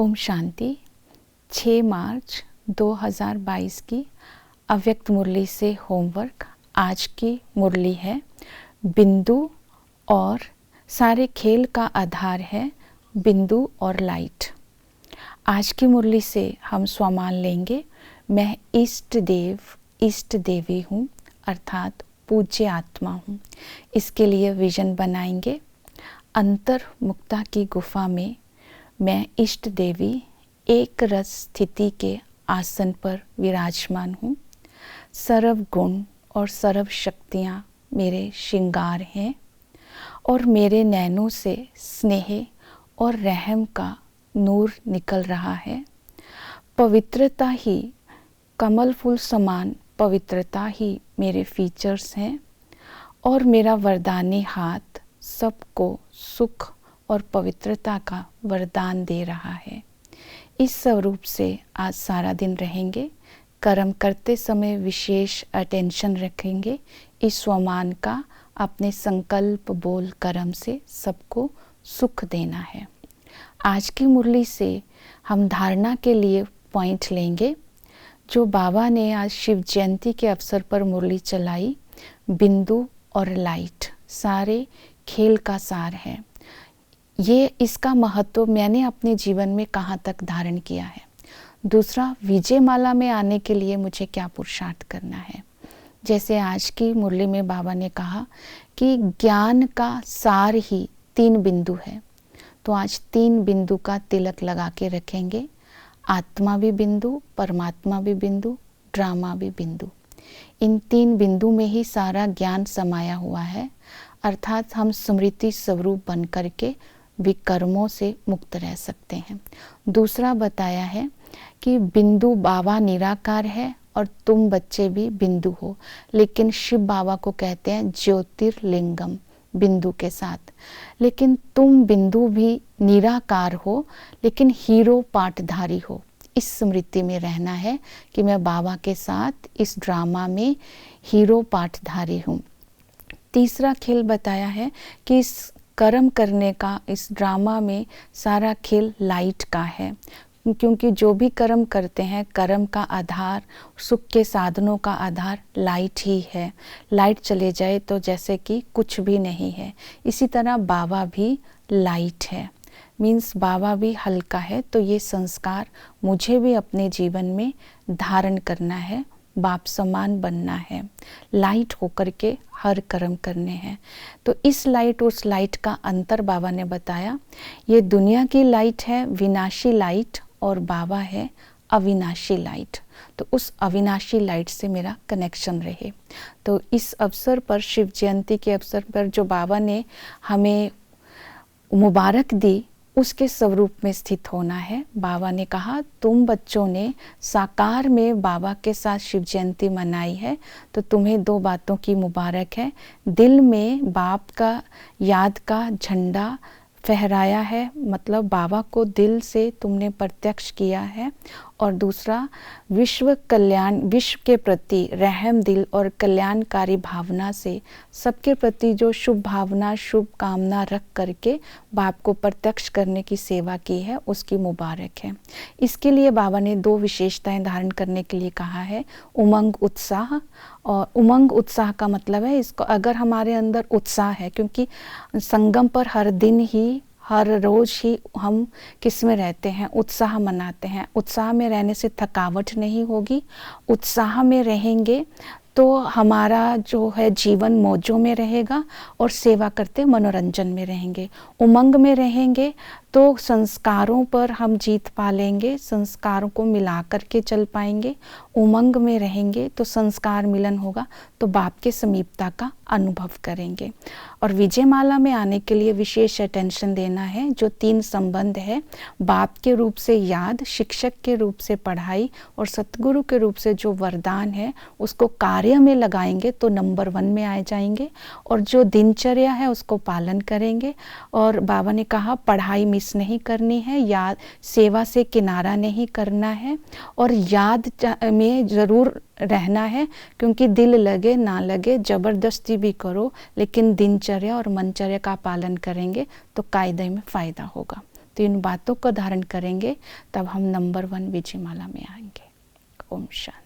ओम शांति। 6 मार्च 2022 की अव्यक्त मुरली से होमवर्क। आज की मुरली है बिंदु और सारे खेल का आधार है बिंदु और लाइट। आज की मुरली से हम स्वमान लेंगे, मैं इष्ट देव इष्ट देवी हूँ, अर्थात पूज्य आत्मा हूँ। इसके लिए विजन बनाएंगे। अंतर मुक्ता की गुफा में मैं इष्ट देवी एक रस स्थिति के आसन पर विराजमान हूँ। सर्व गुण और सर्व शक्तियाँ मेरे श्रृंगार हैं और मेरे नैनों से स्नेह और रहम का नूर निकल रहा है। पवित्रता ही, कमल फूल समान पवित्रता ही मेरे फीचर्स हैं और मेरा वरदानी हाथ सबको सुख और पवित्रता का वरदान दे रहा है। इस स्वरूप से आज सारा दिन रहेंगे। कर्म करते समय विशेष अटेंशन रखेंगे। इस स्वमान का अपने संकल्प बोल कर्म से सबको सुख देना है। आज की मुरली से हम धारणा के लिए पॉइंट लेंगे जो बाबा ने आज शिव जयंती के अवसर पर मुरली चलाई। बिंदु और लाइट सारे खेल का सार है। ये इसका महत्व मैंने अपने जीवन में कहाँ तक धारण किया है। दूसरा, विजय माला में आने के लिए मुझे क्या पुरुषार्थ करना है। जैसे आज की मुरली में बाबा ने कहा कि ज्ञान का सार ही 3 बिंदु है, तो आज 3 बिंदु का तिलक लगा के रखेंगे। आत्मा भी बिंदु, परमात्मा भी बिंदु, ड्रामा भी बिंदु। इन 3 बिंदु में ही सारा ज्ञान समाया हुआ है, अर्थात हम स्मृति स्वरूप बन करके विकर्मों से मुक्त रह सकते हैं। दूसरा बताया है कि बिंदु बाबा निराकार है और तुम बच्चे भी बिंदु हो, लेकिन शिव बाबा को कहते हैं ज्योतिर्लिंगम बिंदु के साथ। लेकिन तुम बिंदु भी निराकार हो, लेकिन हीरो पाठधारी हो। इस स्मृति में रहना है कि मैं बाबा के साथ इस ड्रामा में हीरो पाठधारी हूँ। तीसरा खेल बताया है कि इस कर्म करने का, इस ड्रामा में सारा खेल लाइट का है, क्योंकि जो भी कर्म करते हैं कर्म का आधार, सुख के साधनों का आधार लाइट ही है। लाइट चले जाए तो जैसे कि कुछ भी नहीं है। इसी तरह बाबा भी लाइट है, मीन्स बाबा भी हल्का है। तो ये संस्कार मुझे भी अपने जीवन में धारण करना है, बाप समान बनना है, लाइट होकर के हर कर्म करने हैं। तो इस लाइट उस लाइट का अंतर बाबा ने बताया। ये दुनिया की लाइट है, विनाशी लाइट, और बाबा है अविनाशी लाइट। तो उस अविनाशी लाइट से मेरा कनेक्शन रहे। तो इस अवसर पर, शिव जयंती के अवसर पर जो बाबा ने हमें मुबारक दी, उसके स्वरूप में स्थित होना है। बाबा ने कहा तुम बच्चों ने साकार में बाबा के साथ शिव जयंती मनाई है, तो तुम्हें 2 बातों की मुबारक है। दिल में बाप का याद का झंडा फहराया है, मतलब बाबा को दिल से तुमने प्रत्यक्ष किया है। और दूसरा, विश्व कल्याण, विश्व के प्रति रहम दिल और कल्याणकारी भावना से सबके प्रति जो शुभ भावना, शुभ कामना रख करके बाप को प्रत्यक्ष करने की सेवा की है, उसकी मुबारक है। इसके लिए बाबा ने 2 विशेषताएं धारण करने के लिए कहा है। उमंग उत्साह, और उमंग उत्साह का मतलब है इसको, अगर हमारे अंदर उत्साह है, क्योंकि संगम पर हर दिन ही, हर रोज ही हम किस में रहते हैं, उत्साह मनाते हैं। उत्साह में रहने से थकावट नहीं होगी। उत्साह में रहेंगे तो हमारा जो है जीवन मौजों में रहेगा और सेवा करते मनोरंजन में रहेंगे। उमंग में रहेंगे तो संस्कारों पर हम जीत पा लेंगे, संस्कारों को मिला करके चल पाएंगे। उमंग में रहेंगे तो संस्कार मिलन होगा, तो बाप के समीपता का अनुभव करेंगे। और विजय माला में आने के लिए विशेष अटेंशन देना है। जो 3 संबंध है, बाप के रूप से याद, शिक्षक के रूप से पढ़ाई और सतगुरु के रूप से जो वरदान है, उसको कार्य में लगाएंगे तो नंबर 1 में आ जाएंगे। और जो दिनचर्या है उसको पालन करेंगे। और बाबा ने कहा पढ़ाई मिस नहीं करनी है, याद सेवा से किनारा नहीं करना है, और याद में ज़रूर रहना है, क्योंकि दिल लगे ना लगे ज़बरदस्ती भी करो, लेकिन दिनचर्या और मनचर्या का पालन करेंगे तो कायदे में फ़ायदा होगा। तो इन बातों को धारण करेंगे तब हम नंबर 1 विजयमाला में आएंगे। ओम शांति।